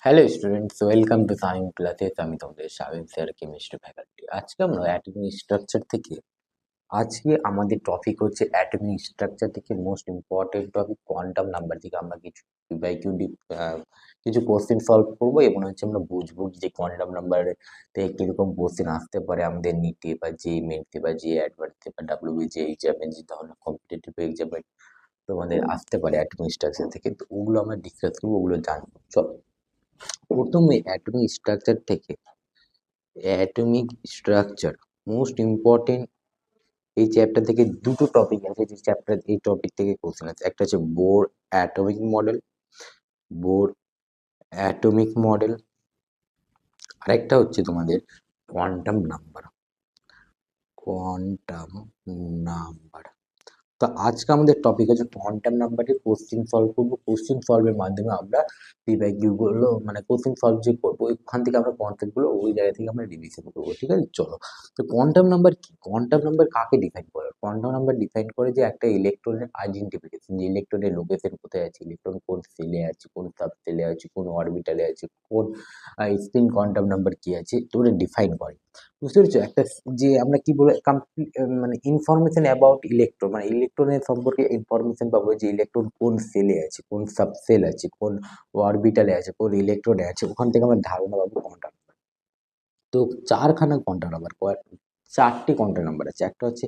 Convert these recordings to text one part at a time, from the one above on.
Hello students, welcome to science classes. আমি তোমাদের science sir, chemistry faculty. আজকে আমরা অ্যাটমিক স্ট্রাকচার থেকে আজকে আমাদের টপিক হচ্ছে অ্যাটমিক স্ট্রাকচার থেকে most important topic quantum number থেকে আমরা কিছু বাই কিউ কিছু কোশ্চেন সলভ করবো এবং হচ্ছে আমরা বুঝবো যে কোয়ান্টাম নাম্বার থেকে কিরকম কোশ্চেন আসতে পারে আমাদের নিটে বা যে মেনতে বা যে অ্যাডভান্সে বা ডাব্লিউবি যে এক্সামে, যে ধরনের কম্পিটিটিভ এক্সামে তোমাদের আসতে পারে অ্যাটমিক স্ট্রাকচার থেকে। তো ওগুলো আমরা ডিসকাস করবো, ওগুলো জানবো। চলো প্রথমে অ্যাটমিক স্ট্রাকচার থেকে অ্যাটমিক স্ট্রাকচার মোস্ট ইম্পর্টেন্ট এই চ্যাপ্টার থেকে দুটো টপিক আছে, যে চ্যাপ্টার এই টপিক থেকে কোশ্চেন আছে। একটা হচ্ছে Bohr atomic model, Bohr atomic model, আরেকটা হচ্ছে তোমাদের কোয়ান্টাম নাম্বার, কোয়ান্টাম নাম্বার। তো আজকে আমাদের টপিক হচ্ছে কোয়ান্টাম নাম্বারের কোশ্চেন সলভ করবো। কোশ্চেন সলভের মাধ্যমে আমরা গুলো মানে কোশ্চেন সলভ যে করবো ওইখান থেকে আমরা কনসেপ্ট গুলো ওই জায়গা থেকে আমরা রিভিশন করবো। ঠিক আছে, চলো। তো কোয়ান্টাম নাম্বার কি? কোয়ান্টাম নাম্বার কাকে ডিফাইন করে? কোয়ান্টাম নাম্বার ডিফাইন করে যে একটা ইলেকট্রনের আইডেন্টিফিকেশন, যে ইলেকট্রনের লোকেশন কোথায় আছে, ইলেকট্রন কোন সেলে আছে, কোন সাব সেলে আছে, কোন অরবিটালে আছে, কোন স্পিন কোয়ান্টাম নাম্বার কি আছে, তো ওটা ডিফাইন করে। বুঝতে পেরেছো? একটা যে আমরা কি বলে মানে ইনফরমেশন অ্যাবাউট ইলেকট্রন, মানে ইলেকট্রনের সম্পর্কে ইনফরমেশন পাবো, যে ইলেকট্রন কোন সেলে আছে, কোন সাবসেল আছে, কোন অরবিটালে আছে, কোন ইলেকট্রনে আছে, ওখান থেকে আমরা ধারণা পাবো কোয়ান্টাম। তো চারখানা কোয়ান্টাম নাম্বার, চারটি কোয়ান্টাম নাম্বার আছে। একটা হচ্ছে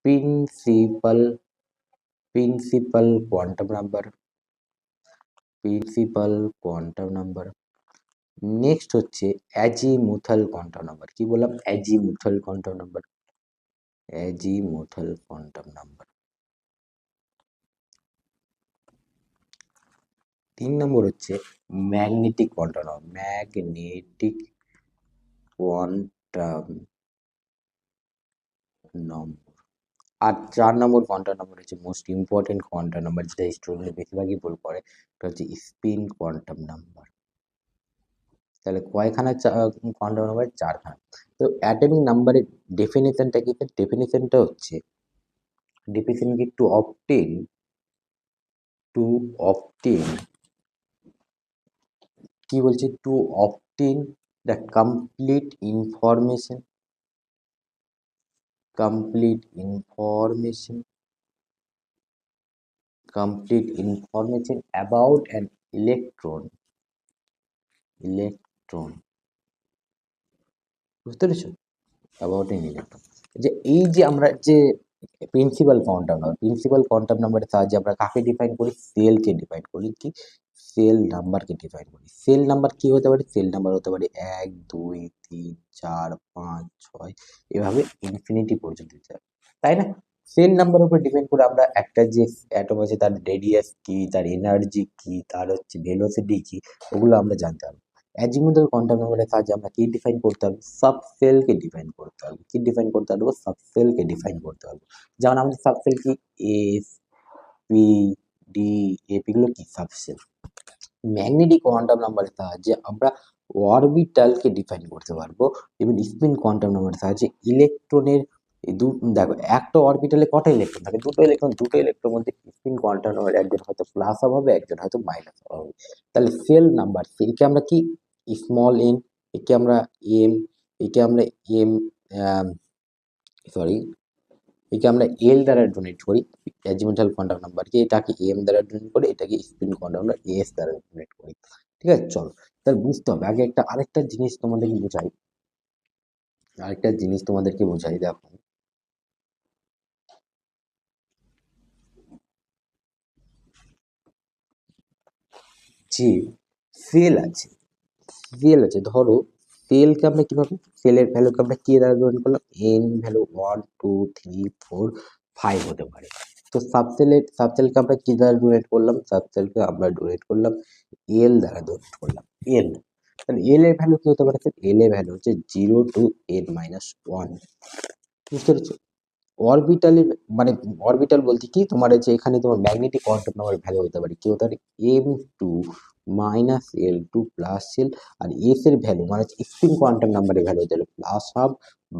principal principal quantum number, principal quantum number. Next হচ্ছে অ্যাজিমুথাল কোয়ান্টাম নাম্বার। কি বললাম? Azimuthal quantum number, azimuthal quantum number. 3 নম্বর হচ্ছে magnetic quantum number, magnetic quantum নম্বর। আর 4 নম্বর কোয়ান্টাম নাম্বার হচ্ছে মোস্ট ইম্পর্টেন্ট কোয়ান্টাম নাম্বার, যেটা স্টুডেন্ট বেশিরভাগই ভুল করে, এটা হচ্ছে স্পিন কোয়ান্টাম নাম্বার। তাহলে কয়খানা কোয়ান্টাম নাম্বার? 4খানা। তো অ্যাটমিক নাম্বারের ডেফিনেশনটা কি? ডেফিনেশনটা হচ্ছে ডেফিনেশন কি টু অবটেন কি বলছে? To obtain the complete information about an electron, বুঝতে পেরেছো? About N electron. যে এই যে আমরা যে প্রিন্সিপাল কোয়ান্টাম নাম্বারের সাহায্যে আমরা কাকে ডিফাইন করি? সেলকে ডিফাইন করি। কি? সেল নাম্বারকে ডিফাইন করি। সেল নাম্বার কি হতে পারে? সেল নাম্বার হতে পারে 1 2 3 4 5 6 এভাবে ইনফিনিটি পর্যন্ত যায়, তাই না? সেল নাম্বারের উপর ডিপেন্ড করে আমরা একটা যে অ্যাটম আছে তার রেডিয়াস কি, তার এনার্জি কি, তার হচ্ছে ভেলোসিটি কি, ওগুলো আমরা জানতে হবে। অ্যাজিমুথাল কোয়ান্টাম নাম্বারের কাজে আমরা কি ডিফাইন করতে হবে? সাবসেলকে ডিফাইন করতে হবে। কি ডিফাইন করতে পারবো? সাবসেলকে ডিফাইন করতে পারবো। যেমন আমাদের সাবসেল কি? এস, পি, ডি, এপি গুলো কি? সাবসেল। ম্যাগনেটিক কোয়ান্টাম নাম্বারের সাহায্যে আমরা অরবিটালকে ডিফাইন করতে পারবো, এবং স্পিন কোয়ান্টাম নাম্বারের সাহায্যে ইলেকট্রনের দেখো একটা অরবিটালে কটা ইলেকট্রন থাকে? দুটো ইলেকট্রন মধ্যে স্পিন কোয়ান্টাম নাম্বার একজন হয়তো প্লাস হবে, একজন হয়তো মাইনাস হবে। তাহলে সেল নাম্বার, একে আমরা কি? স্মল এন, একে আমরা এম, একে আমরা এম সরি একে আমরা এল দ্বারা ডোনেট করি। অ্যাজিমুথাল কোয়ান্টাম নাম্বারকে এটাকে এম দ্বারা ডোনেট করে, এটাকে স্পিন কোয়ান্টাম নাম্বার এস দ্বারা ডোনেট করি। ঠিক আছে, চলো। তাহলে বুঝতে হবে আগে আরেকটা জিনিস তোমাদেরকে বোঝাই, দেখো যে সেল আছে ধরো, সেলকে আমরা কিভাবে, সেলের ভ্যালুকে আমরা কি দ্বারা ডোনেট করলাম? এন ভ্যালু 1 2 3 4 5 হতে পারে। তো সাবসেলকে আমরা কি দ্বারা ডোনেট করলাম? সাবসেলকে আমরা ডোনেট করলাম এল দ্বারা ডোনেট করলাম, এল। তাহলে এল এর ভ্যালু কি হতে পারে? এল এর ভ্যালু হচ্ছে 0 টু n-1। বুঝতে পেরেছো? অরবিটালের মানে অরবিটাল বলতে কি, তোমার হচ্ছে এখানে তোমার ম্যাগনেটিক কোয়ান্টাম নাম্বার ভ্যালু হতে পারে কি? হতে পারে m2 minus l2 plus l। আর এস এর ভ্যালু মানে হচ্ছে স্পিন কোয়ান্টাম নাম্বারের ভ্যালু হতে পারে প্লাস হাফ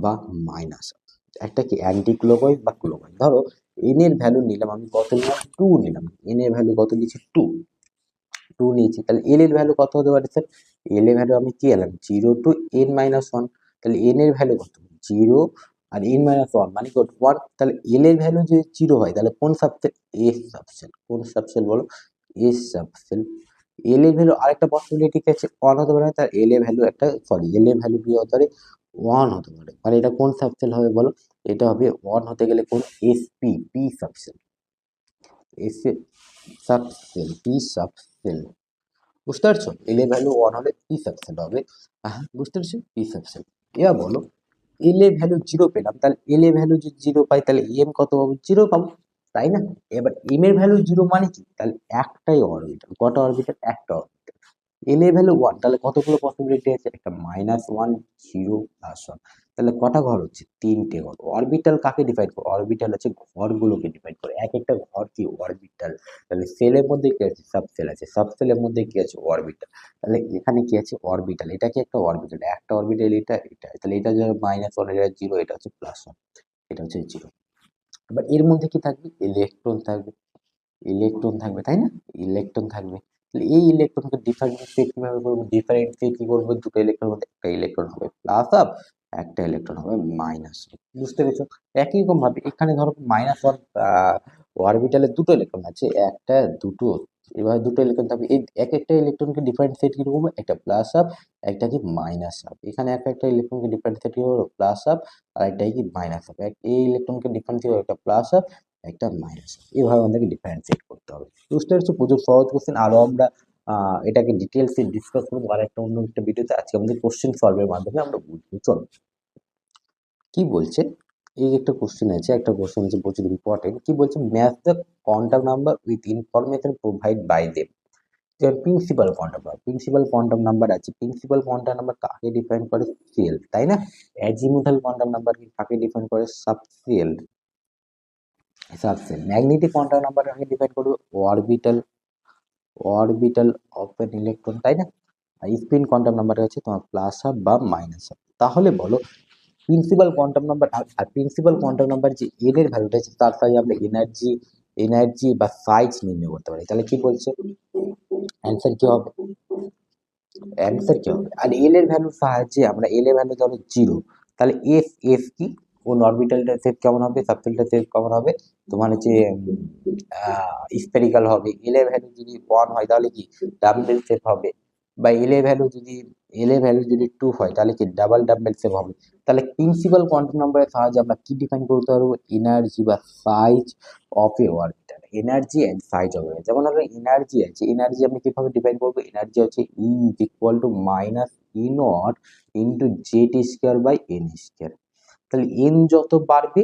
বা মাইনাস হাফ। একটা কি অ্যান্টি ক্লকওয়াইজ বা ক্লকওয়াইজ। ধরো এন এর ভ্যালু নিলাম আমি, কত নিলাম? 2 নিলাম। এন এর ভ্যালু কত দিচ্ছি? 2। টু নিয়েছি, তাহলে এল এর ভ্যালু কত হতে পারে স্যার? এল এর ভ্যালু আমি কি এলাম 0 টু n মাইনাস ওয়ান, তাহলে এন এর ভ্যালু কত 0 আর n মাইনাস ওয়ান মানে কত 1, তাহলে এল এর ভ্যালু যদি 0 হয় তাহলে কোন সাবসেল? S subshell. কোন সাবসেল বলো? S subshell. এল এর ভ্যালু আরেকটা পসিবিলিটি আছে 1 হতে পারে, তার এল এর ভ্যালু একটা সরি এল এর ভ্যালু কি হতে পারে 1 হতে পারে, মানে এটা কোন সাবসেল হবে বলো? এটা হবে 1 হতে গেলে কোন SP P subshell, S subshell P subshell. বুঝতে পারছো? এল এর ভ্যালু 1 হলে পি সাবসেল হবে। বুঝতে পারছো? P subshell. এবার বলো এল এর ভ্যালু 0 পেলাম, তাহলে এল এর ভ্যালু যদি 0 পাই তাহলে এম কত পাবো? 0 পাবো, তাই না? এবার এম এর ভ্যালু 0 মানে কি? তাহলে একটাই অরবিটাল। কটা অরবিটাল? একটা অরবিটাল। এল এর ভ্যালু 1, তাহলে কতগুলো পসিবিলিটি আছে? একটা -1, 0, +1, তাহলে কটা ঘর হচ্ছে? 3টে ঘর। অরবিটাল কাকে ডিফাইন করে? অরবিটাল হচ্ছে ঘরগুলোকে ডিফাইন করে। এক একটা ঘর কি? অরবিটাল। তাহলে সেলের মধ্যে কি আছে? সাবসেল আছে। সাবসেলের মধ্যে কি আছে? অরবিটাল। তাহলে এখানে কি আছে? অরবিটাল। এটা কি একটা অরবিটাল? একটা অরবিটাল এটা, তাহলে এটা যে -1, এটা 0, এটা হচ্ছে +1, এটা হচ্ছে 0। এবার এর মধ্যে কি থাকবে? ইলেকট্রন থাকবে। ইলেকট্রন থাকবে, তাই না? ইলেকট্রন থাকবে। তাহলে এই ইলেকট্রনকে ডিফারেন্সিয়েট কিভাবে করবো? ডিফারেন্সিয়েট কি করবো? দুটো ইলেকট্রন মধ্যে একটা ইলেকট্রন হবে প্লাস আপ, একটা ইলেকট্রন হবে মাইনাস আপ। বুঝতে পেরেছো? একই রকম ভাবে এখানে ধরো -1 অরবিটালে দুটো ইলেকট্রন আছে, একটা দুটো, এবার দুটো ইলেকট্রন থাকবে। এই এক একটা ইলেকট্রনকে ডিফারেন্সিয়েট কি করবো? একটা প্লাস আপ, একটা কি মাইনাস আপ। এখানে এক একটা ইলেকট্রনকে ডিফারেন্সিয়েট কি করবো? প্লাস আপ, আর একটা কি মাইনাস আপ। এই ইলেকট্রনকে ডিফারেন্সিয়েট একটা প্লাস আপ, একটা মাইনাস, এভাবে আমাদেরকে ডিফারেন্সিয়েট করতে হবে। বুঝতে পারছো? প্রচুর সহজ কোশ্চেন। আরো আমরা এটাকে ডিটেলসে ডিসকাস করবো আর একটা অন্য একটা ভিডিওতে। আজকে আমাদের কোশ্চেন সলভের মাধ্যমে আমরা বুঝবো। চলো কি বলছে, এই একটা কোশ্চেন আছে, একটা কোশ্চেন আছে প্রচুর ইম্পর্টেন্ট। কি বলছে? Match the quantum number with information provide by them. Principal quantum number, principal quantum number আছে। প্রিন্সিপাল কোয়ান্টাম নাম্বার কাকে ডিফাইন করে? সেল, তাই না? অ্যাজিমুথাল কোয়ান্টাম নাম্বার কাকে ডিফাইন করে? Subshell, subshell. Magnetic quantum number কাকে ডিফাইন করবে? Orbital, orbital of an electron, তাই না? আর স্পিন কোয়ান্টাম নাম্বার হচ্ছে তোমার প্লাস হাফ বা মাইনাস হাফ। তাহলে বলো প্রিন্সিপাল কোয়ান্টাম নাম্বার আর প্রিন্সিপাল কোয়ান্টাম নাম্বার যে এন এর ভ্যালুটা আছে তার সাহায্যে আমরা এনার্জি বা সাইজ নির্ণয় করতে পারি। তাহলে কি বলছে? অ্যান্সার কি হবে? অ্যান্সার কি হবে? আর এল এর ভ্যালুর সাহায্যে আমরা এল এর ভ্যালু ধরো 0, তাহলে এস কি? কোন অরবিটালটার শেপ কেমন হবে? সাবসেলটার শেপ কেমন হবে? তোমার হচ্ছে স্ফেরিক্যাল হবে। এল এর ভ্যালু যদি 1 হয় তাহলে কি ডাম্বেল শেপ হবে, বা এল এর ভ্যালু যদি 2 হয় তাহলে কি ডাম্বেল শেপ হবে। তাহলে প্রিন্সিপাল কোয়ান্টাম নাম্বারের সাহায্যে আমরা কি ডিফাইন করতে পারবো? এনার্জি বা size of a orbital. Energy and size of a, যেমন আমরা এনার্জি আছে, এনার্জি আমরা কিভাবে ডিফাইন করবো? এনার্জি হচ্ছে E is equal to minus E naught into Z square by N square. তাহলে এন যত বাড়বে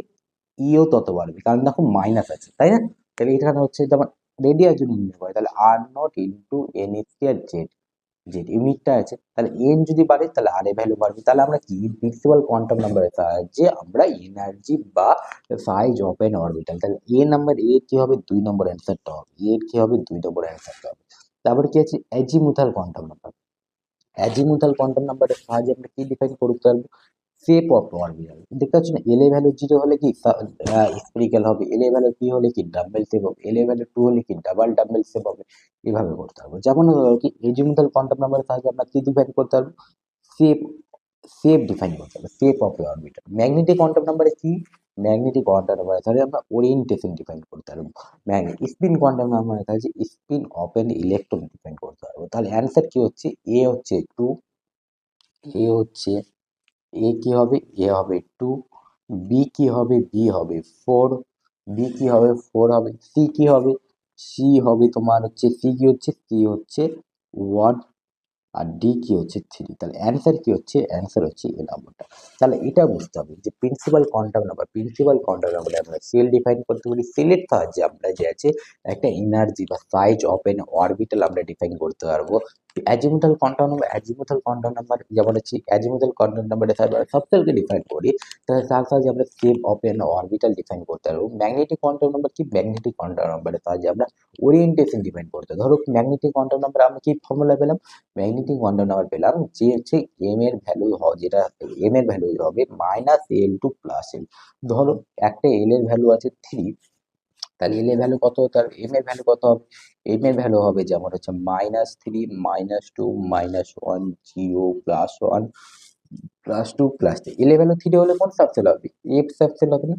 ইও তত বাড়বে, কারণ দেখো মাইনাস আছে, তাই না? তাহলে এখানে হচ্ছে যেমন রেডিয়াস যদি নির্ণয় করে তাহলে R naught into N square Z, Z ইউনিটটা আছে, তাহলে এন যদি বাড়ে তাহলে আর এর ভ্যালু বাড়বে। তাহলে আমরা কি প্রিন্সিপাল কোয়ান্টাম নাম্বারের সাহায্যে আমরা এনার্জি বা সাইজ অফ এন অরবিটাল, তাহলে এ নাম্বার এর কি হবে? 2 নম্বর অ্যান্সারটা হবে, এর কি হবে? 2 নম্বর অ্যান্সারটা হবে। তারপরে কি আছে? Azimuthal quantum number. Azimuthal quantum নাম্বারের সাহায্যে আমরা কি ডিফাইন করতে পারবো? Shape of orbital. দেখতে পাচ্ছ না? এল এর ভ্যালু 0 হলে কি স্ফেরিক্যাল হবে, এল এর ভ্যালু 3 হলে কি ডাম্বেল শেপ হবে, এল এর ভ্যালু 2 হলে কি ডাবল ডাম্বেল শেপ হবে। এভাবে করতে হবে। যেমন কি এজিমুথাল কোয়ান্টাম নাম্বারের সাহায্যে আমরা কি ডিফাইন করতে পারবো? শেপ, শেপ ডিফাইন করতে হবে, shape of a orbital. Magnetic quantum নাম্বারে কি? ম্যাগনেটিক কোয়ান্টাম নাম্বারে তাহলে আমরা ওরিয়েন্টেশন ডিফাইন করতে পারবো। স্পিন কোয়ান্টাম নাম্বারে তাহলে spin off an electron define করতে পারবো। তাহলে অ্যান্সার কি হচ্ছে? এ হচ্ছে 2, এ হচ্ছে এ কি হবে? এ হবে 2, বি কি হবে? বি হবে 4, বি কি হবে? 4 হবে। সি কি হবে? সি হবে তোমার হচ্ছে সি কি হচ্ছে? সি হচ্ছে 1, আর ডি কি হচ্ছে 3। তাহলে অ্যান্সার কি হচ্ছে? অ্যান্সার হচ্ছে এ নাম্বারটা। তাহলে এটা বুঝতে হবে যে principal quantum number, principal quantum নাম্বারে আমরা সেল ডিফাইন করতে পারি। সেলের সাহায্যে আমরা যে আছে একটা এনার্জি বা সাইজ অফ এন অরবিটাল আমরা ডিফাইন করতে পারবো। Azimuthal quantum number, azimuthal quantum number যেমন হচ্ছে অ্যাজিমুথাল কোয়ান্টাম নাম্বারের সাহায্যে আমরা সাবসেলকে ডিফাইন করি, তাহলে তার সাহায্যে আমরা shape of N orbital define করতে পারবো। ম্যাগনেটিক কোয়ান্টাম নাম্বার কি? ম্যাগনেটিক কোয়ান্টাম নাম্বারের সাহায্যে আমরা ওরিয়েন্টেশন ডিফাইন করতে পারি। ধরো ম্যাগনেটিক কোয়ান্টাম নাম্বার আমরা কি ফর্মুলা পেলাম? ম্যাগনেটিক কোয়ান্টাম নাম্বার পেলাম যে হচ্ছে এম এর ভ্যালু যেটা এম এর ভ্যালু হবে -L to +L। ধরো একটা এল এর ভ্যালু আছে 3, তাহলে এল এর ভ্যালু কত হতে হবে, এম এর ভ্যালু কত হবে, এম এর ভ্যালু হবে যেমন হচ্ছে -3 -2 -1 0 +1 +2 +3। এল এর ভ্যালু 3 হলে কোন সাবসেল হবে, এফ সাবসেল হবে না।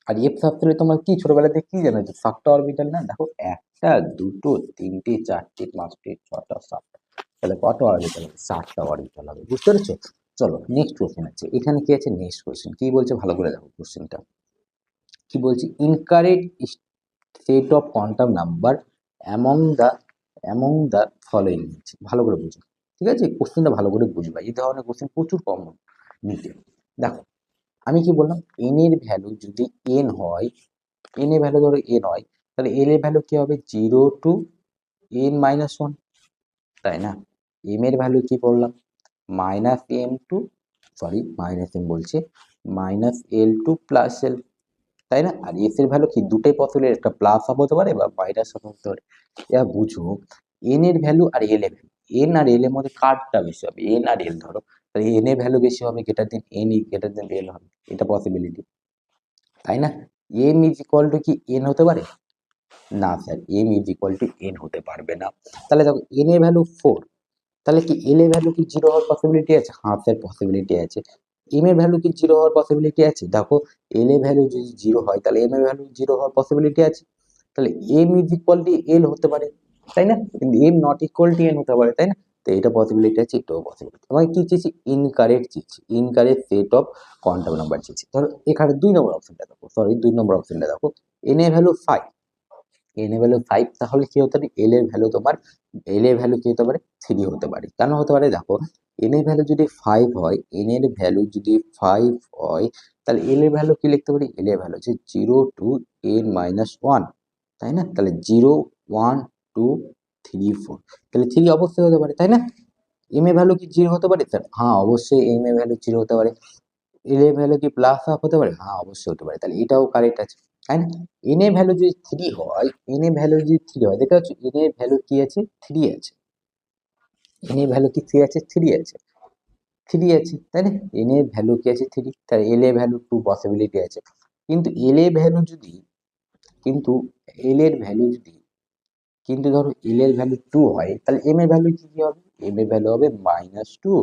আর এফ সাবসেলে তোমরা কি ছোটবেলাতে কি জানো যে 7টা অরবিটাল না, দেখো 1টা 2টো 3টে 4টে 5টে 6টা 7টা, তাহলে কত অরবিটাল হবে, 7টা অরবিটাল হবে, বুঝতে পেরেছো। চলো নেক্সট কোশ্চেন আছে, এখানে কি আছে, নেক্সট কোশ্চেন কি বলছে ভালো করে দেখো কোশ্চেনটা কি বলছে, incorrect set of quantum number among the following, ভালো করে বুঝো, ঠিক আছে, কোশ্চেনটা ভালো করে বুঝবা, এই ধরনের কোশ্চেন প্রচুর কমন নিতে। দেখো আমি কি বললাম, এন এর ভ্যালু যদি এন হয়, এন এর ভ্যালু ধরো এন হয়, তাহলে এল এর ভ্যালু কি হবে 0 টু n-1, তাই না। এম এর ভ্যালু কি বললাম, -m বলছে -l2 +l, তাই না। আর এস এর ভ্যালু কি দুটোই পসিবল, একটা প্লাস আপ হতে পারে বা মাইনাস আপ হতে পারে। এবার বুঝো এন এর ভ্যালু আর এল এর ভ্যালু, এন আর এল এর মধ্যে কারটা বেশি হবে, এন আর এল ধরো, তাহলে এন এর ভ্যালু বেশি হবে, greater than N greater than L হবে, এটা পসিবিলিটি, তাই না। এম ইজ ইকুয়াল টু কি এন হতে পারে না sir, M is equal to N হতে পারবে না। তাহলে দেখো এন এর ভ্যালু 4, তাহলে কি এল এর ভ্যালু কি 0 হওয়ার পসিবিলিটি আছে, হ্যাঁ স্যার পসিবিলিটি আছে। এম এর ভ্যালু কি 0 হওয়ার পসিবিলিটি আছে, দেখো এল এর ভ্যালু যদি 0 হয় তাহলে এম এর ভ্যালু 0 হওয়ার পসিবিলিটি আছে, তাহলে এম ইজ ইকুয়াল টু এল হতে পারে, তাই না, কিন্তু am not equal to N হতে পারে, তাই না। তো এটা পসিবিলিটি আছে, এটাও পসিবিলিটি। তোমাকে কি চেয়েছি, ইনকারেক্ট চেয়েছি, incorrect set of quantum number চেয়েছি। ধরো এখানে 2 নম্বর অপশনটা দেখো, সরি 2 নম্বর অপশনটা দেখো, এন এর ভ্যালু 5, এন এর ভ্যালু 5, তাহলে কি হতে পারে, এল এর ভ্যালু তোমার, এল এর ভ্যালু কি হতে পারে 3 হতে পারে, কেন হতে পারে দেখো, এন এর ভ্যালু যদি 5 হয়, এন এর ভ্যালু যদি 5 হয়, তাহলে এল এর ভ্যালু কি লিখতে পারি, এল এর ভ্যালু হচ্ছে 0 টু n-1, তাই না, তাহলে 0 1 2 3 4, তাহলে 3 অবশ্যই হতে পারে, তাই না। এম এর ভ্যালু কি 0 হতে পারে স্যার, হ্যাঁ অবশ্যই এম এর ভ্যালু 0 হতে পারে। এল এর ভ্যালু কি প্লাস হাফ হতে পারে, হ্যাঁ অবশ্যই হতে পারে, তাহলে এটাও কারেক্ট আছে, তাই না। এন এর ভ্যালু যদি 3 হয়, এন এর ভ্যালু যদি 3 হয়, দেখতে পাচ্ছ এন এর ভ্যালু কি আছে 3 আছে, এন এর ভ্যালু কি 3 আছে, 3 আছে, 3 আছে, তাই না। এন এর ভ্যালু কি আছে 3, তাহলে এল এর ভ্যালু 2 পসিবিলিটি আছে, কিন্তু এল এর ভ্যালু যদি, কিন্তু এল এর ভ্যালু যদি, কিন্তু ধরো এল এর ভ্যালু 2 হয়, তাহলে এম এর ভ্যালু কি হবে, এম এর ভ্যালু হবে -2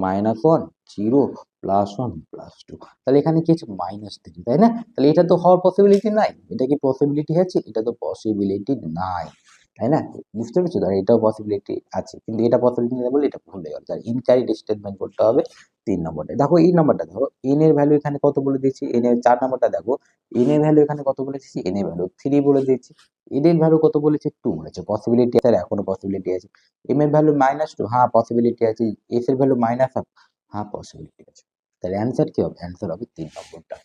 -1 0 +1 +2, তাহলে এখানে কি আছে -3, তাই না। তাহলে এটা তো হওয়ার পসিবিলিটি নাই, এটা কি পসিবিলিটি আছে, এটা তো পসিবিলিটি নাই, তাই না। বুঝতে পেরেছো, তাহলে এটাও পসিবিলিটি আছে, কিন্তু এটা পসিবিলিটি নেই বলে এটা ভুল হয়ে গেল, তাহলে ইনকারেক্ট স্টেটমেন্ট করতে হবে 3 নম্বরটা। দেখো এই নাম্বারটা দেখো, এন এর ভ্যালু এখানে কত বলে দিয়েছি, এন এর 4 নম্বরটা দেখো, এন এর ভ্যালু এখানে কত বলে দিয়েছি, এন এর ভ্যালু 3 বলে দিয়েছি, এন এর ভ্যালু কত বলেছে 2 বলেছে, পসিবিলিটি আছে, এখনো পসিবিলিটি আছে। এম এর ভ্যালু -2, হ্যাঁ পসিবিলিটি আছে। এস এর ভ্যালু -1, হ্যাঁ পসিবিলিটি আছে। তাহলে অ্যান্সার কি হবে, অ্যান্সার হবে 3 নম্বরটা।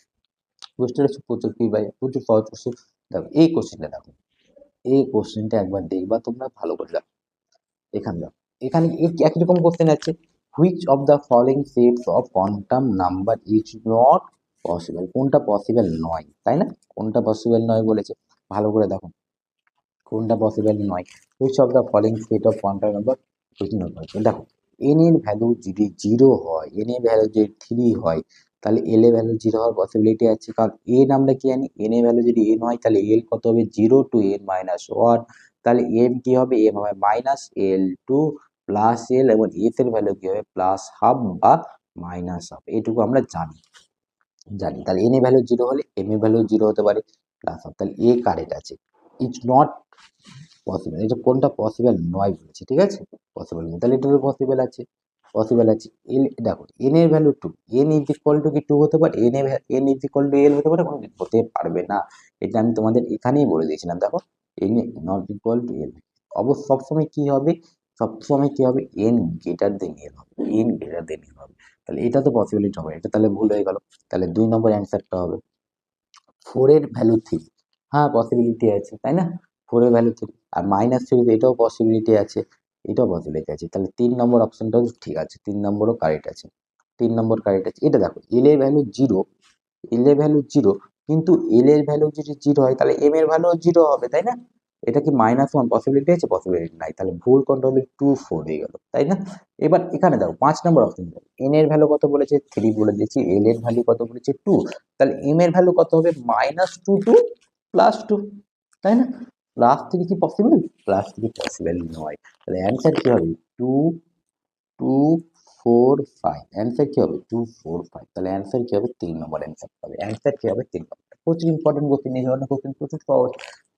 বুঝতে পেরেছো, প্রচুর কি ভাই, প্রচুর সহজ কোশ্চেন। দেখো এই কোশ্চেনটা দেখো, এই কোশ্চেনটা একবার দেখবা তোমরা ভালো করে দেখো, এখানে দেখো, এখানে একই রকম কোশ্চেন আছে, which of the following sets of quantum number is not possible, কোনটা পসিবল নয়, তাই না, কোনটা পসিবল নয় বলেছে, ভালো করে দেখো কোনটা পসিবল নয়, which of the following set of quantum number which not possible. দেখো এন এর ভ্যালু যদি 0 হয়, এন এর ভ্যালু যদি 3 হয়, তাহলে এল এর ভ্যালু 0 হওয়ার পসিবিলিটি আছে, কারণ এন আমরা কি জানি, এন এর ভ্যালু যদি এন হয় তাহলে এল কত হবে 0 টু n-1, তাহলে এম কি হবে, এম হবে -l2 +l, এবং এস এর ভ্যালু কি হবে +12 বা -12, এটুকু আমরা জানি, তাহলে এন এর ভ্যালু 0 হলে এম এর ভ্যালু 0 হতে পারে +12, তাহলে এ কারেক্ট আছে, ইজ নট পসিবল, এটা কোনটা পসিবল নয় বলেছে, ঠিক আছে, পসিবল নয়, তাহলে এটা তো পসিবল আছে, পসিবল আছে। এল দেখো এন এর value 2, N is equal to কি 2 হতে পারে, এন ইজ ইকুয়াল টু এল হতে পারে, কোনো হতে পারবে না, এটা আমি তোমাদের এখানেই বলে দিয়েছিলাম। দেখো এন নট ইকুয়াল টু এল, অবশ্য সবসময় কি হবে, সবসময় কি হবে, এন গ্রেটার দেন এল হবে, এন গ্রেটার দেন এল হবে, তাহলে এটা তো পসিবিলিটি হবে, এটা তাহলে ভুল হয়ে গেল, তাহলে 2 নম্বর অ্যান্সারটা হবে। 4 এর ভ্যালু 3, হ্যাঁ পসিবিলিটি আছে, তাই না, 4 এর ভ্যালু 3, আর -3 এটাও পসিবিলিটি আছে, এটাও পসিবিলিটি আছে, তাহলে 3 নম্বর অপশনটাও ঠিক আছে, 3 নম্বরও কারেক্ট আছে, 3 নম্বর কারেক্ট আছে। এটা দেখো এল এর ভ্যালু 0, এল এর ভ্যালু 0, কিন্তু এল এর ভ্যালু যদি 0 হয় তাহলে এম এর ভ্যালু 0 হবে, তাই না। এটা কি -1 পসিবিলিটি আছে, পসিবিলিটি নাই, তাহলে ভুল কোনটা হলো 2 4 হয়ে গেল, তাই না। এবার এখানে দেখো 5 নম্বর অপশন, এন এর ভ্যালু কত বলেছে 3 বলে দিয়েছি, এল এর ভ্যালু কত বলেছে 2, তাহলে এম এর ভ্যালু কত হবে -2 টু +2, তাই না? +3 কি পসিবল? +3 পসিবল নয়। তাহলে অ্যান্সার কি হবে? 2, 2, 4, 5। অ্যান্সার কি হবে? 2, 4, 5। তাহলে অ্যান্সার কি হবে? 3 নম্বর অ্যান্সার হবে। অ্যান্সার কি হবে? 3 নম্বর। প্রচুর ইম্পর্টেন্ট কোশ্চেন, এই ধরনের কোশ্চেন প্রচুর সহজ,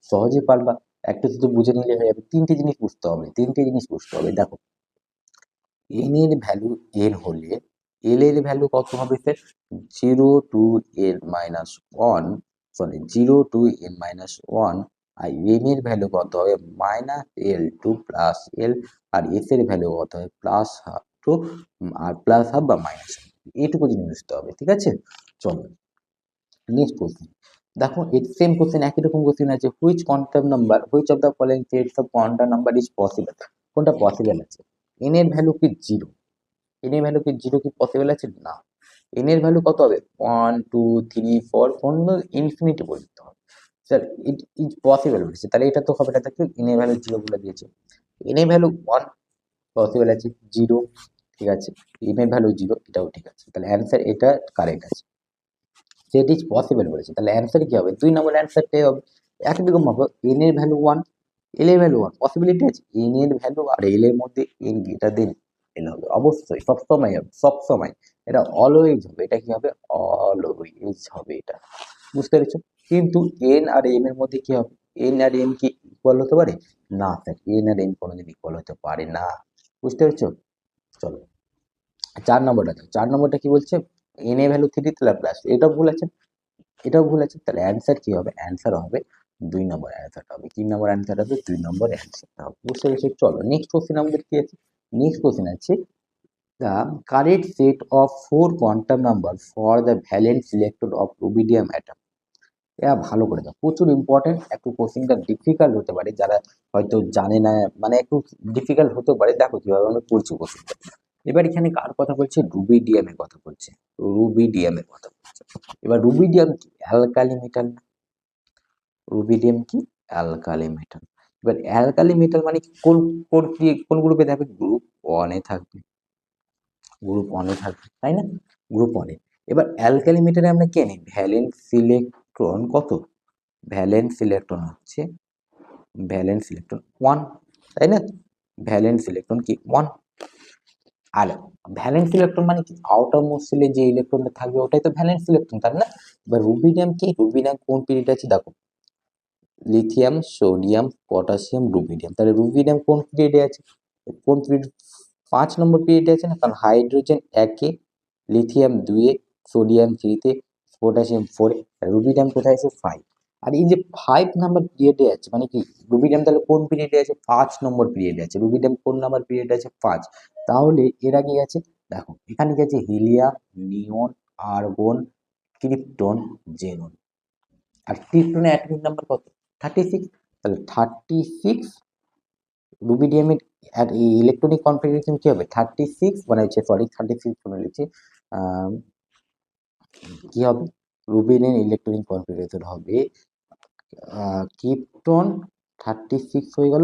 সহজে পারবা। একটু শুধু বুঝে নিলে হয়ে যাবে। 3টে জিনিস বুঝতে হবে, 3টে জিনিস বুঝতে হবে। দেখো, n এর ভ্যালু n হলে l এর ভ্যালু কত হবে sir? 0 to n minus 1, sorry 0 to n minus 1, আর m এর ভ্যালু কত হবে? Minus l to plus l, আর s এর ভ্যালু কত হবে? প্লাস হাফ টু, আর প্লাস হাফ বা মাইনাস, এইটুকু জিনিস বুঝতে হবে। ঠিক আছে, চলো নেক্সট কোশ্চেন। দেখো সেম কোশ্চেন, একই রকম কোশ্চেন আছে। Which quantum number, which of the following sets of quantum number is possible? কোনটা পসিবল আছে? n এর ভ্যালু কি 0? n এর ভ্যালু কি 0 কি পসিবল আছে? না। n এর ভ্যালু কত হবে? 1, 2, 3, 4, পর্যন্ত ইনফিনিটি পর্যন্ত হবে। স্যার ইট ইজ পসিবল বলেছে, তাহলে এটা তো হবে না। দেখো n এর ভ্যালু 0 বলে দিয়েছে। n এর ভ্যালু 1 পসিবল আছে, 0 ঠিক আছে, m এর ভ্যালু 0 এটাও ঠিক আছে। তাহলে অ্যান্সার এটা কারেক্ট আছে। সেট ইজ পসিবল বলেছে, তাহলে অ্যান্সার কি হবে? 2 নম্বর অ্যান্সারটাই হবে। একই রকম ভাবে n এর ভ্যালু 1, l এর ভ্যালু 1, পসিবিলিটি আছে। n এর ভ্যালু আর l এর মধ্যে n গ্রেটার দেন l হবে, অবশ্যই সবসময় হবে, সবসময় এটা অলওয়েজ হবে। এটা কি হবে? অলওয়েজ হবে এটা, বুঝতে পেরেছো? কিন্তু n আর m এর মধ্যে কি হবে? n আর m কি ইকুয়াল হতে পারে? না স্যার, n আর m কোনোদিন ইকুয়াল হতে পারে না, বুঝতে পেরেছো? চলো 4 নম্বরটা দেখো। 4 নম্বরটা কি বলছে? n এর ভ্যালু 3 তাহলে প্লাস, এটাও ভুল আছে, এটাও ভুল আছে। তাহলে অ্যান্সার কি হবে? অ্যান্সার হবে 2 নম্বর অ্যান্সারটা হবে। কি নম্বর অ্যান্সার হবে? 2 নম্বর অ্যান্সারটা হবে, বুঝতে পেরেছি? চলো নেক্সট কোশ্চেন আমাদের কি আছে? নেক্সট কোশ্চেন আছে, the correct set of 4 quantum number for the valence electron of rubidium atom. এটা ভালো করে দাও, প্রচুর ইম্পর্টেন্ট। একটু কোশ্চেনটা ডিফিকাল্ট হতে পারে, যারা হয়তো জানে না, মানে একটু ডিফিকাল্ট হতে পারে। দেখো কিভাবে আমরা করছি কোশ্চেনটা। এবার এখানে কার কথা বলছে? রুবিডিয়ামের কথা বলছে, রুবিডিয়ামের কথা বলছে। এবার রুবিডিয়াম কি অ্যালকালি মেটাল? রুবিডিয়াম কি অ্যালকালি মেটাল। এবার অ্যালকালি মেটাল মানে কি? কোন কোন কোন গ্রুপে থাকবে? গ্রুপ 1 এ থাকবে, গ্রুপ 1 এ থাকবে, তাই না? গ্রুপ 1 এ। এবার অ্যালকালি মেটালে আমরা কি জানি? ভ্যালেন্স ইলেকট্রন কত? ভ্যালেন্স ইলেকট্রন হচ্ছে, ভ্যালেন্স ইলেকট্রন 1, তাই না? ভ্যালেন্স ইলেকট্রন কি 1। আর ভ্যালেন্স ইলেকট্রন মানে কি? আউটার মোস্ট সেলে যে ইলেকট্রনটা থাকবে ওটাই তো ভ্যালেন্স ইলেকট্রন, তাই না? এবার রুবিডিয়াম কি? রুবিডিয়াম কোন পিরিয়ড আছে দেখো, লিথিয়াম, সোডিয়াম, পটাশিয়াম, রুবিডিয়াম। তাহলে রুবিডিয়াম কোন পিরিয়ডে আছে? কোন পিরিয়ড? 5 নম্বর পিরিয়ডে আছে না, কারণ হাইড্রোজেন 1 এ, লিথিয়াম 2 এ, সোডিয়াম 3 তে, পটাশিয়াম 4 এ, রুবিডিয়াম কোথায় আছে? 5। আর এই যে 5 নাম্বার পিরিয়ডে আছে মানে কি? রুবিডিয়াম তাহলে কোন পিরিয়ডে আছে? 5 নম্বর পিরিয়ডে আছে। রুবিডিয়াম কোন নাম্বার পিরিয়ডে আছে? 5। তাহলে এরা কি আছে? দেখো এখানে কি আছে? হিলিয়াম, নিয়ন, আর্গন, ক্রিপ্টন, জেনন। আর ক্রিপ্টনের অ্যাটমিক নাম্বার কত? 36। তাহলে 36 রুবিডিয়ামের ইলেকট্রনিক কনফিগারেশন কি হবে? 36 মানে হচ্ছে, সরি 36 বলে লিখছি, কি হবে? রুবিডিয়ামের ইলেকট্রনিক কনফিগারেশন হবে ক্রিপ্টন 36 হয়ে গেল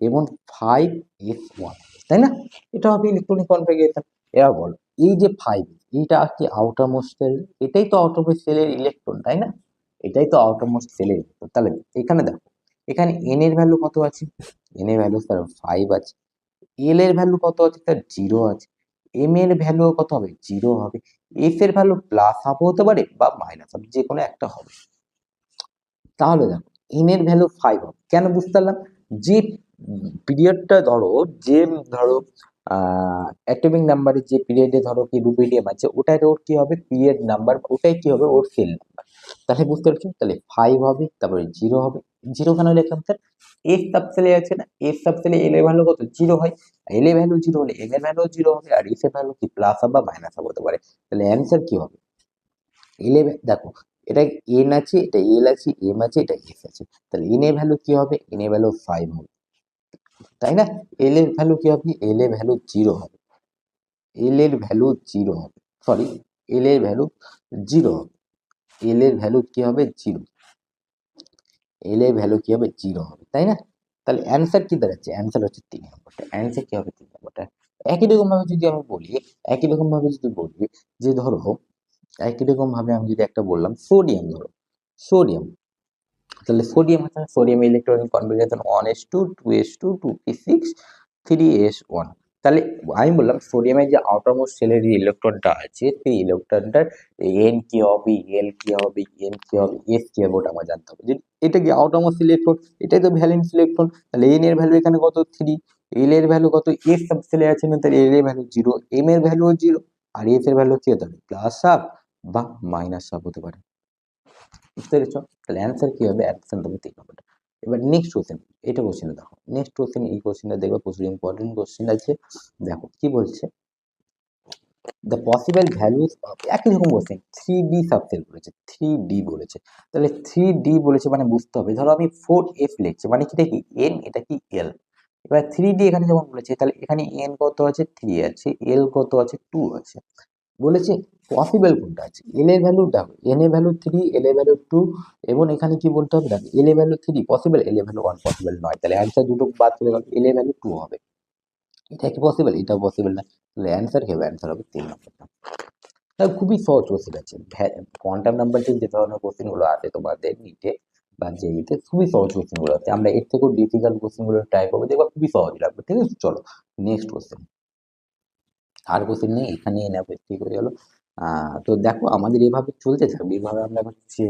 এবং 5s1, তাই না? এটা হবে ইলেকট্রনিক কনফিগারেশন। এবার বলো, এই যে 5, এইটা কি আউটার মোস্ট সেল? এটাই তো আউটার মোস্ট সেলের ইলেকট্রন, তাই না? এটাই তো আউটার মোস্ট সেলের ইলেকট্রন। তাহলে এখানে দেখো, এখানে n এর ভ্যালু কত আছে? n এর ভ্যালু স্যার 5 আছে। l এর ভ্যালু কত আছে স্যার? 0 আছে। m এর ভ্যালু কত হবে? 0 হবে। s এর ভ্যালু প্লাস হাফ হতে পারে বা মাইনাস হাফ, যে কোনো একটা হবে। তাহলে দেখো n এর ভ্যালু 5 হবে, কেন বুঝতে পারলাম? যে পিরিয়ডটা ধরো, যে ধরো অ্যাটমিক নাম্বারের যে পিরিয়ডে ধরো কি রুবিডিয়াম আছে, ওটার ওর কি হবে? পিরিয়ড নাম্বার, ওটাই কি হবে? ওর সেল নাম্বার। তাহলে বুঝতে পারছো? তাহলে 5 হবে, তারপরে 0 হবে। 0 কেন লিখলাম স্যার? এস সাবসেলে আছে না, এস সাবসেলে এল এর ভ্যালু কত? 0 হয়। এল এর ভ্যালু 0 হলে এম এর ভ্যালু 0 হবে, আর এস এর ভ্যালু কি প্লাস হবে বা মাইনাস হবে হতে পারে। তাহলে অ্যান্সার কি হবে? 11। দেখো এটা n আছে, এটা l আছে, m আছে, এটা s আছে। তাহলে n এর ভ্যালু কি হবে? n এর ভ্যালু 5 হবে, তাই না? l এর ভ্যালু কি হবে? l এর ভ্যালু 0 হবে। l এর ভ্যালু 0 হবে, সরি l এর ভ্যালু 0 হবে। l এর ভ্যালু কি হবে? 0। l এর ভ্যালু কি হবে? 0 হবে, তাই না? তাহলে অ্যান্সার কি দাঁড়াচ্ছে? অ্যান্সার হচ্ছে 3 নম্বরটা। অ্যান্সার কি হবে? 3 নম্বরটা। একই রকম ভাবে যদি আমি বলি, একই রকম ভাবে যদি বলি যে ধরো, একই রকম ভাবে আমি যদি একটা বললাম সোডিয়াম, ধরো সোডিয়াম, তাহলে সোডিয়াম আছে, sodium electronic configuration 1s2 2s2 2p6 3s1। তাহলে আমি বললাম সোডিয়ামের যে আউটারমোস্ট শেলের যে ইলেকট্রনটা আছে সেই ইলেকট্রনটার এন কি হবে, এল কি হবে, এম কি হবে, এস কি হবে ওটা আমার জানতে হবে। যে এটা কি আউটারমোস্ট ইলেকট্রন, এটাই তো ভ্যালেন্স ইলেকট্রন, তাহলে এন এর ভ্যালু এখানে কত 3, এল এর ভ্যালু কত, এস সাবশেলে আছে না, তাহলে এল এর ভ্যালু 0, এম এর ভ্যালু 0, আর এস এর ভ্যালু কি হতে পারে প্লাস হাফ বা মাইনাস হাফ হতে পারে। বুঝতে পেরেছো? তাহলে অ্যান্সার কি হবে, অ্যান্সার হবে 3 নম্বরটা। এবার নেক্সট কোশ্চেন, এটা কোশ্চেন দেখো, নেক্সট কোশ্চেন, এই কোশ্চেনটা দেখবে প্রচুর ইম্পর্টেন্ট কোশ্চেন আছে। দেখো কি বলছে, দ্য পসিবল ভ্যালুস অফ, একই রকম কোশ্চেন, 3D সাবসেল বলেছে, 3D বলেছে। তাহলে 3D বলেছে মানে বুঝতে হবে, ধরো আমি 4f লিখছি মানে কি, এটা কি n, এটা কি l। এবার 3D এখানে যেমন বলেছে, তাহলে এখানে n কত আছে 3 আছে, l কত আছে 2 আছে। বলেছে পসিবল কোনটা আছে, এল এর ভ্যালু দেখো, এন এর ভ্যালু 3, এল এর ভ্যালু 2, এবং এখানে কি বলতে হবে দেখো, এল এর ভ্যালু 3 পসিবল, এল এর ভ্যালু 1 পসিবল নয়, তাহলে অ্যান্সার দুটো বাদ চলে গেল, এল এর ভ্যালু 2 হবে। এটা কি পসিবল, এটাও পসিবল না, তাহলে অ্যান্সার কি হবে, অ্যান্সার হবে 3 নম্বরটা। তাহলে খুবই সহজ কোশ্চেন আছে, কোয়ান্টাম নাম্বারের যে ধরনের কোশ্চেন গুলো আছে তোমাদের নিটে বা জেইতে, খুবই সহজ কোশ্চেন গুলো আছে, আমরা এর থেকেও ডিফিকাল্ট কোশ্চেন গুলো ট্রাই করবো, দেখবা খুবই সহজ লাগবে। ঠিক আছে, চলো নেক্সট কোশ্চেন। আর কোশ্চেন নেই, এখানে নেবো, ঠিক হয়ে গেল। তো দেখো আমাদের এভাবে চলতে থাকবে, এইভাবে আমরা হচ্ছে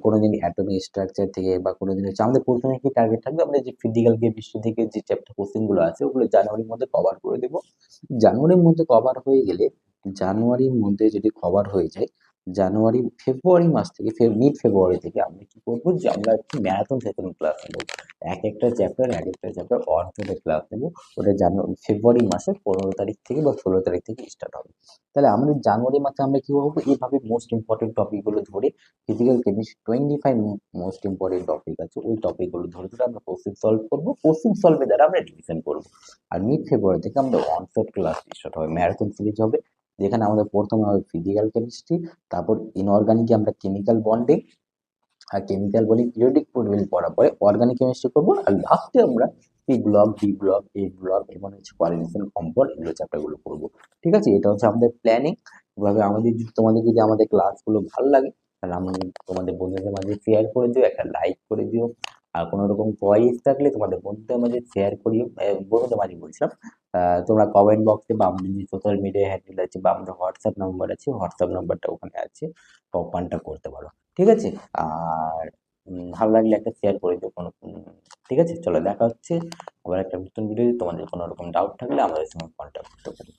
কোনোদিন অ্যাটমিক স্ট্রাকচার থেকে বা কোনোদিন হচ্ছে আমাদের প্রথমে কি টার্গেট থাকবে, আমরা যে ফিজিক্যাল কেমিস্ট্রি থেকে যে চ্যাপ্টার কোশ্চেন গুলো আছে ওগুলো জানুয়ারির মধ্যে কভার করে দেবো। জানুয়ারির মধ্যে কভার হয়ে গেলে, জানুয়ারির মধ্যে যদি কভার হয়ে যায়, জানুয়ারি ফেব্রুয়ারি মাস থেকে, মিড ফেব্রুয়ারি থেকে আমরা কি করবো, যে আমরা একটি ম্যারাথন সেশন ক্লাস নেবো, এক একটা চ্যাপ্টার অন করে ক্লাস নেবো। ওটা জানুয়ারি ফেব্রুয়ারি মাসের 15 তারিখ থেকে বা 16 তারিখ থেকে স্টার্ট হবে। তাহলে আমাদের জানুয়ারি মাসে আমরা কি করবো, এইভাবে মোস্ট ইম্পর্টেন্ট টপিক গুলো ধরে, physical chemistry 25 most important topic আছে, ওই টপিক গুলো ধরে ধরে আমরা কোশ্চেন সলভ করবো, কোশ্চেন সলভের দ্বারা আমরা রিভিশন করবো। আর মিড ফেব্রুয়ারি থেকে আমাদের অনশট ক্লাস স্টার্ট হবে, ম্যারাথন সিরিজ হবে, যেখানে আমাদের প্রথমে হবে ফিজিক্যাল কেমিস্ট্রি, তারপর ইনঅর্গানিক আমরা কেমিক্যাল বন্ডিং আর কেমিক্যাল বলি পিরিয়ডিক টেবিল পড়ার পরে অর্গানিক কেমিস্ট্রি করবো, আর লাস্টে আমরা পি ব্লক, বি ব্লক, এ ব্লক এবং হচ্ছে কোঅর্ডিনেশন কম্পাউন্ড, এগুলো চ্যাপ্টার গুলো করবো। ঠিক আছে, এটা হচ্ছে আমাদের প্ল্যানিং। এভাবে আমাদের তোমাদের যদি আমাদের ক্লাসগুলো ভালো লাগে, তাহলে আমি তোমাদের বন্ধুদের মাঝে শেয়ার করে দিও, একটা লাইক করে দিও। আর কোনো রকম কোয়ারিজ থাকলে তোমাদের বন্ধুদের মাঝে শেয়ার করিও, বন্ধুদের মাঝে বলছিলাম, তোমরা কমেন্ট বক্সে বা আমাদের যে সোশ্যাল মিডিয়া হ্যান্ডেল আছে বা আমাদের হোয়াটসঅ্যাপ নাম্বার আছে, হোয়াটসঅ্যাপ নাম্বারটা ওখানে আছে, কন্ট্যাক্ট করতে পারো। ঠিক আছে, আর ভালো লাগলে একটা শেয়ার করে দিও কোনো, ঠিক আছে, চলো দেখা হচ্ছে আবার একটা নতুন ভিডিও। তোমাদের কোনো রকম ডাউট থাকলে আমাদের সঙ্গে কন্ট্যাক্ট করতে পারো।